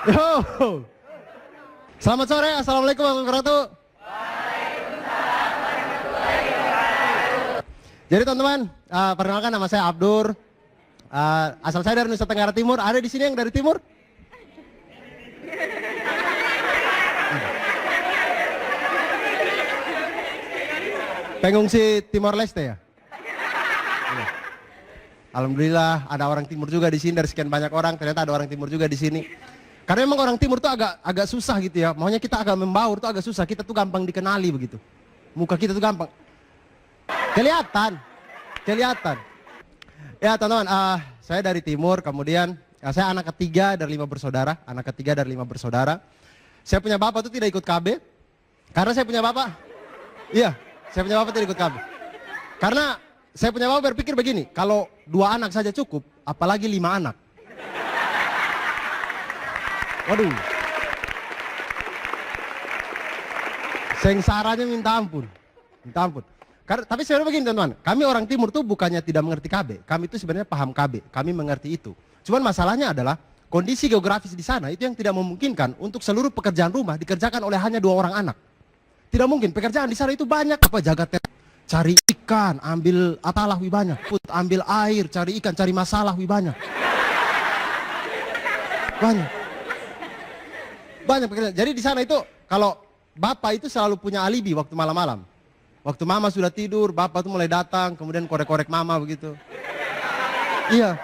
Yo. Selamat sore, assalamualaikum warahmatullahi wabarakatuh. Jadi teman-teman, perkenalkan nama saya Abdur. Asal saya dari Nusa Tenggara Timur. Ada di sini yang dari Timur? Pengungsi Timor Leste ya? Iya. Alhamdulillah ada orang Timur juga di sini, dari sekian banyak orang ternyata ada orang Timur juga di sini. Karena memang orang Timur tuh agak susah gitu ya. Maunya kita agak membaur tuh agak susah. Kita tuh gampang dikenali begitu. Muka kita tuh gampang. Kelihatan. Ya teman-teman, saya dari Timur, kemudian saya anak ketiga dari 5 bersaudara. Saya punya bapak tuh tidak ikut KB. Karena saya punya bapak. Iya, saya punya bapak tidak ikut KB. Karena saya punya bapak berpikir begini, kalau 2 anak saja cukup, apalagi 5 anak. Waduh. Sengsaranya minta ampun. Tapi sebenarnya begini teman-teman, kami orang Timur tuh bukannya tidak mengerti KB, kami itu sebenarnya paham KB, kami mengerti itu. Cuman masalahnya adalah kondisi geografis di sana itu yang tidak memungkinkan untuk seluruh pekerjaan rumah dikerjakan oleh hanya 2 orang anak. Tidak mungkin, pekerjaan di sana itu banyak, jaga cari ikan, ambil atalah wih banyak, ambil air, cari ikan, cari masalah wih banyak. Banyak pekerjaan. Jadi di sana itu kalau bapak itu selalu punya alibi waktu malam-malam. Waktu mama sudah tidur, bapak tuh mulai datang, kemudian korek-korek mama begitu. Iya,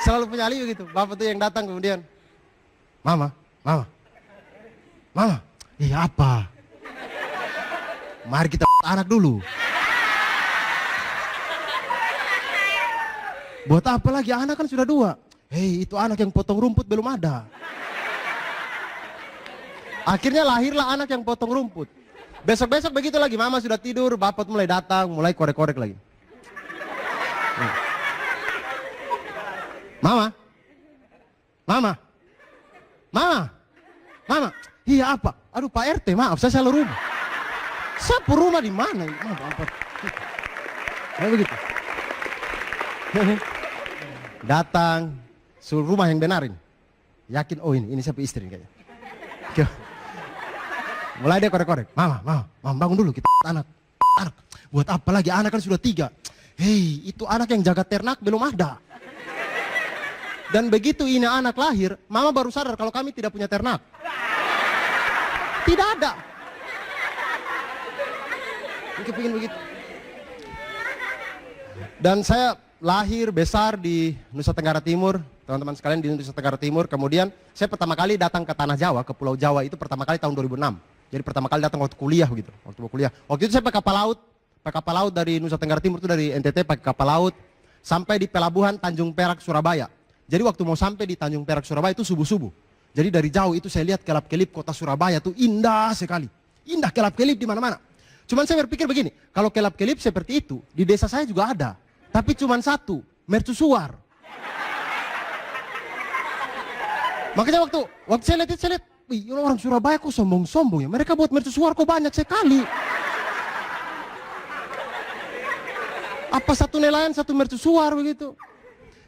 selalu punya alibi gitu. Bapak tuh yang datang kemudian, mama, iya apa? Mari kita anak dulu. Buat apa lagi? Anak kan sudah 2. Hei, itu anak yang potong rumput belum ada. Akhirnya lahirlah anak yang potong rumput. Besok-besok begitu lagi, mama sudah tidur, bapak mulai datang, mulai korek-korek lagi. Mama. Iya apa? Aduh Pak RT, maaf, saya salah rumah. Sapu rumah di mana? Kayak begitu. Datang, suruh rumah yang benarin. Yakin, oh ini siapa istri kayaknya. Mulai dia korek-korek. Mama, bangun dulu, kita anak. Buat apa lagi? Anak kan sudah 3. Hei, itu anak yang jaga ternak belum ada. Dan begitu ini anak lahir, mama baru sadar kalau kami tidak punya ternak. Tidak ada. Kepingin begitu. Dan saya lahir besar di Nusa Tenggara Timur, teman-teman sekalian di Nusa Tenggara Timur. Kemudian saya pertama kali datang ke Tanah Jawa, ke Pulau Jawa itu pertama kali tahun 2006. Jadi pertama kali datang waktu kuliah begitu, Waktu itu saya pakai kapal laut dari Nusa Tenggara Timur itu dari NTT pakai kapal laut sampai di pelabuhan Tanjung Perak Surabaya. Jadi waktu mau sampai di Tanjung Perak Surabaya itu subuh-subuh. Jadi dari jauh itu saya lihat kelap-kelip kota Surabaya tuh indah sekali. Indah kelap-kelip di mana-mana. Cuman saya berpikir begini, kalau kelap-kelip seperti itu di desa saya juga ada. Tapi cuman 1, mercusuar. Makanya waktu saya lihat, wih, orang Surabaya kok sombong-sombong ya. Mereka buat mercusuar kok banyak sekali. Apa 1 nelayan 1 mercusuar begitu.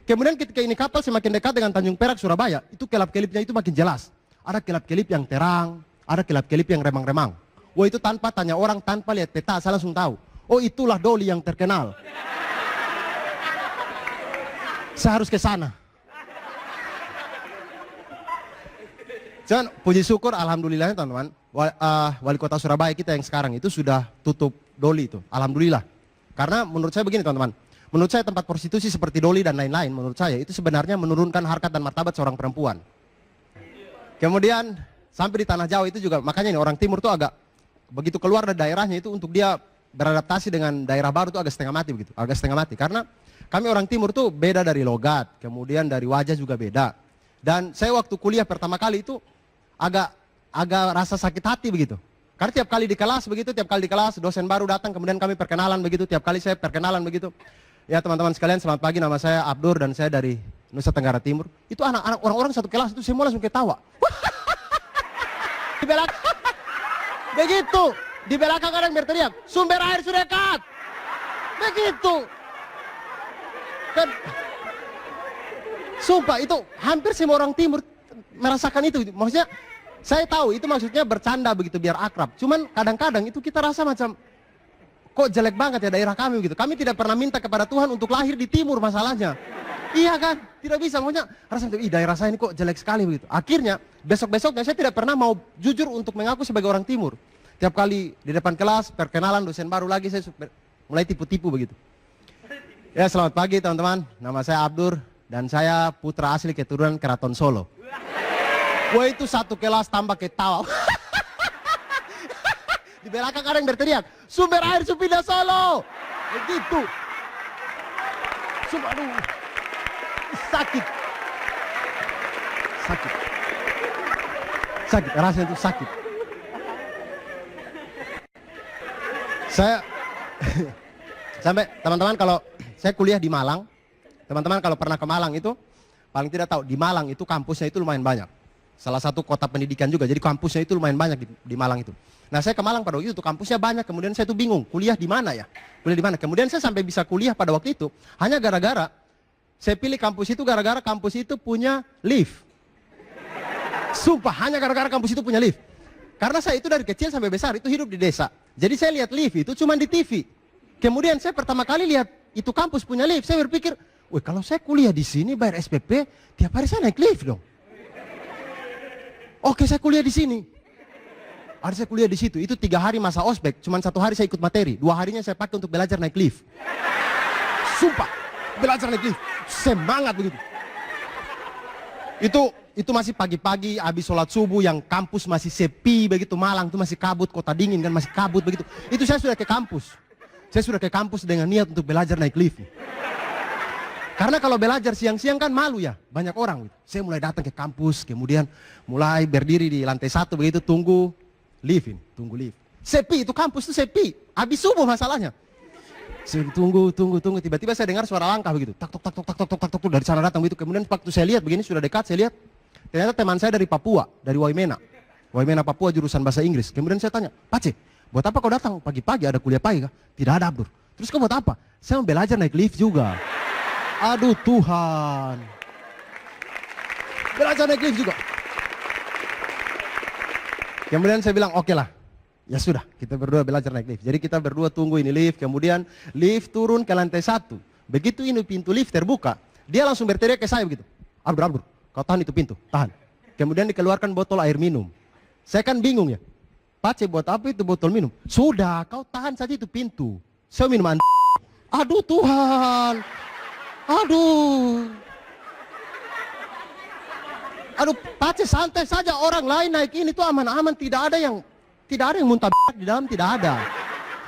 Kemudian ketika ini kapal semakin dekat dengan Tanjung Perak Surabaya, itu kelap-kelipnya itu makin jelas. Ada kelap-kelip yang terang, ada kelap-kelip yang remang-remang. Wah itu tanpa tanya orang, tanpa lihat peta, saya langsung tahu. Oh itulah Doli yang terkenal. Saya harus ke sana. Cuman puji syukur alhamdulillahnya teman-teman, wali kota Surabaya kita yang sekarang itu sudah tutup Doli itu, alhamdulillah. Karena menurut saya begini teman-teman, menurut saya tempat prostitusi seperti Doli dan lain-lain menurut saya itu sebenarnya menurunkan harkat dan martabat seorang perempuan. Kemudian sampai di Tanah Jawa itu juga, makanya ini orang Timur tuh agak begitu keluar dari daerahnya itu untuk dia beradaptasi dengan daerah baru tuh agak setengah mati karena kami orang Timur tuh beda dari logat, kemudian dari wajah juga beda. Dan saya waktu kuliah pertama kali itu agak rasa sakit hati begitu. Karena tiap kali di kelas dosen baru datang, kemudian kami perkenalan begitu, tiap kali saya perkenalan begitu. Ya teman-teman sekalian, selamat pagi, nama saya Abdur dan saya dari Nusa Tenggara Timur. Itu anak-anak orang-orang satu kelas itu semua langsung ketawa. Di belakang, begitu, di belakang ada yang berteriak, sumber air sudah dekat. Begitu. Kan, sumpah itu hampir semua orang Timur merasakan itu. Maksudnya saya tahu itu maksudnya bercanda begitu biar akrab. Cuman kadang-kadang itu kita rasa macam kok jelek banget ya daerah kami begitu. Kami tidak pernah minta kepada Tuhan untuk lahir di timur masalahnya. Iya kan? Tidak bisa. Maksudnya rasa daerah saya ini kok jelek sekali begitu. Akhirnya besok-besoknya saya tidak pernah mau jujur untuk mengaku sebagai orang timur. Tiap kali di depan kelas perkenalan dosen baru lagi saya mulai tipu-tipu begitu. Ya selamat pagi teman-teman. Nama saya Abdur dan saya putra asli keturunan Keraton Solo. Wah itu satu kelas tambah ketawa. Di belakang ada yang berteriak, sumber air Supindah Solo. Begitu. Aduh. Sakit. Rasanya itu sakit. Saya sampai teman-teman kalau saya kuliah di Malang, teman-teman kalau pernah ke Malang itu paling tidak tahu di Malang itu kampusnya itu lumayan banyak. Salah satu kota pendidikan juga, jadi kampusnya itu lumayan banyak di Malang itu. Nah saya ke Malang pada waktu itu kampusnya banyak, kemudian saya tuh bingung kuliah di mana ya, kuliah di mana. Kemudian saya sampai bisa kuliah pada waktu itu hanya gara-gara saya pilih kampus itu gara-gara kampus itu punya lift. Sumpah hanya gara-gara kampus itu punya lift. Karena saya itu dari kecil sampai besar itu hidup di desa. Jadi saya lihat lift itu cuma di TV. Kemudian saya pertama kali lihat itu kampus punya lift, saya berpikir, wih kalau saya kuliah di sini bayar SPP, tiap hari saya naik lift dong. Oke saya kuliah di sini. Hari saya kuliah di situ, itu 3 hari masa ospek, cuma 1 hari saya ikut materi, 2 harinya saya pakai untuk belajar naik lift. Sumpah, belajar naik lift, semangat begitu. Itu masih pagi-pagi, habis sholat subuh yang kampus masih sepi begitu, Malang itu masih kabut, kota dingin kan masih kabut begitu. Itu saya sudah ke kampus, dengan niat untuk belajar naik lift. Karena kalau belajar siang-siang kan malu ya, banyak orang. Saya mulai datang ke kampus, kemudian mulai berdiri di lantai 1 begitu, tunggu lift. Sepi, itu kampus itu sepi, habis subuh masalahnya. Saya tunggu, tiba-tiba saya dengar suara langkah begitu, tak tok dari sana datang begitu. Kemudian waktu saya lihat begini sudah dekat, saya lihat ternyata teman saya dari Papua, dari Waimena Papua jurusan bahasa Inggris. Kemudian saya tanya, Pace, buat apa kau datang pagi-pagi, ada kuliah pagi kah? Tidak ada Abdur. Terus kau buat apa? Saya mau belajar naik lift juga. Aduh Tuhan. Belajar naik lift juga. Kemudian saya bilang oke lah. Ya sudah, kita berdua belajar naik lift. Jadi kita berdua tunggu ini lift, kemudian lift turun ke lantai 1. Begitu ini pintu lift terbuka, dia langsung berteriak ke saya begitu. Abdur, kau tahan itu pintu, tahan. Kemudian dikeluarkan botol air minum. Saya kan bingung ya. Pace buat apa itu botol minum? Sudah, kau tahan saja itu pintu. Saya minum Aduh Tuhan. Aduh, Pace santai saja, orang lain naik ini tuh aman-aman, tidak ada yang muntah di dalam, tidak ada.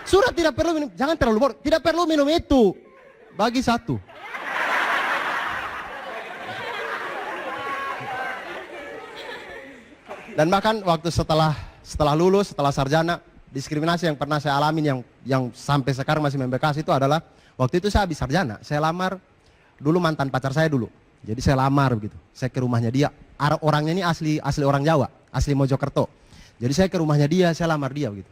Sudah tidak perlu minum, jangan terlalu boros, tidak perlu minum itu. Bagi 1. Dan bahkan waktu setelah lulus, setelah sarjana, diskriminasi yang pernah saya alamin yang sampai sekarang masih membekas itu adalah waktu itu saya habis sarjana, saya lamar dulu mantan pacar saya dulu. Jadi saya lamar begitu. Saya ke rumahnya dia. Orangnya ini asli orang Jawa, asli Mojokerto. Jadi saya ke rumahnya dia, saya lamar dia begitu.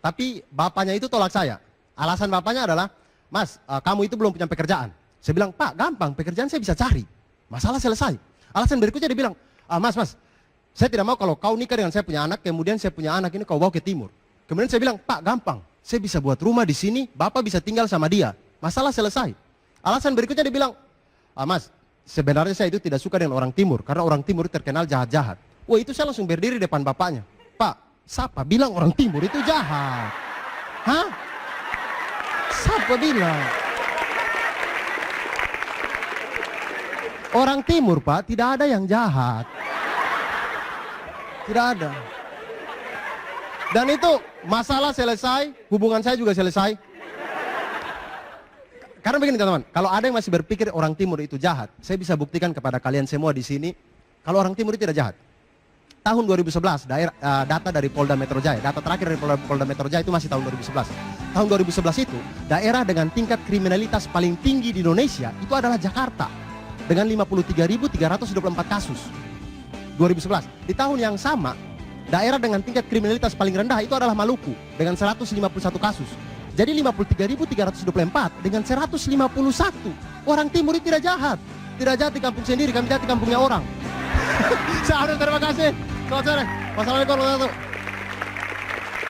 Tapi bapaknya itu tolak saya. Alasan bapaknya adalah, Mas, kamu itu belum punya pekerjaan. Saya bilang, Pak, gampang, pekerjaan saya bisa cari. Masalah selesai. Alasan berikutnya dia bilang, Mas, saya tidak mau kalau kau nikah dengan saya punya anak, kemudian saya punya anak ini kau bawa ke timur. Kemudian saya bilang, Pak, gampang, saya bisa buat rumah di sini, Bapak bisa tinggal sama dia. Masalah selesai. Alasan berikutnya dia bilang, Mas, sebenarnya saya itu tidak suka dengan orang timur, karena orang timur terkenal jahat-jahat. Wah, itu saya langsung berdiri depan bapaknya. Pak, siapa bilang orang timur itu jahat? Hah? Siapa bilang? Orang timur, Pak, tidak ada yang jahat. Tidak ada. Dan itu masalah selesai, hubungan saya juga selesai. Karena begini teman-teman, kalau ada yang masih berpikir orang timur itu jahat, saya bisa buktikan kepada kalian semua di sini, kalau orang timur itu tidak jahat. Tahun 2011, data dari Polda Metro Jaya, data terakhir dari Polda Metro Jaya itu masih tahun 2011. Tahun 2011 itu, daerah dengan tingkat kriminalitas paling tinggi di Indonesia itu adalah Jakarta, dengan 53.324 kasus. 2011. Di tahun yang sama, daerah dengan tingkat kriminalitas paling rendah itu adalah Maluku, dengan 151 kasus. Jadi 53.324 dengan 151. Orang timur itu tidak jahat. Tidak jahat di kampung sendiri, kami jahat di kampungnya orang. Saya terima kasih. Selamat sore. Wassalamualaikum warahmatullahi wabarakatuh.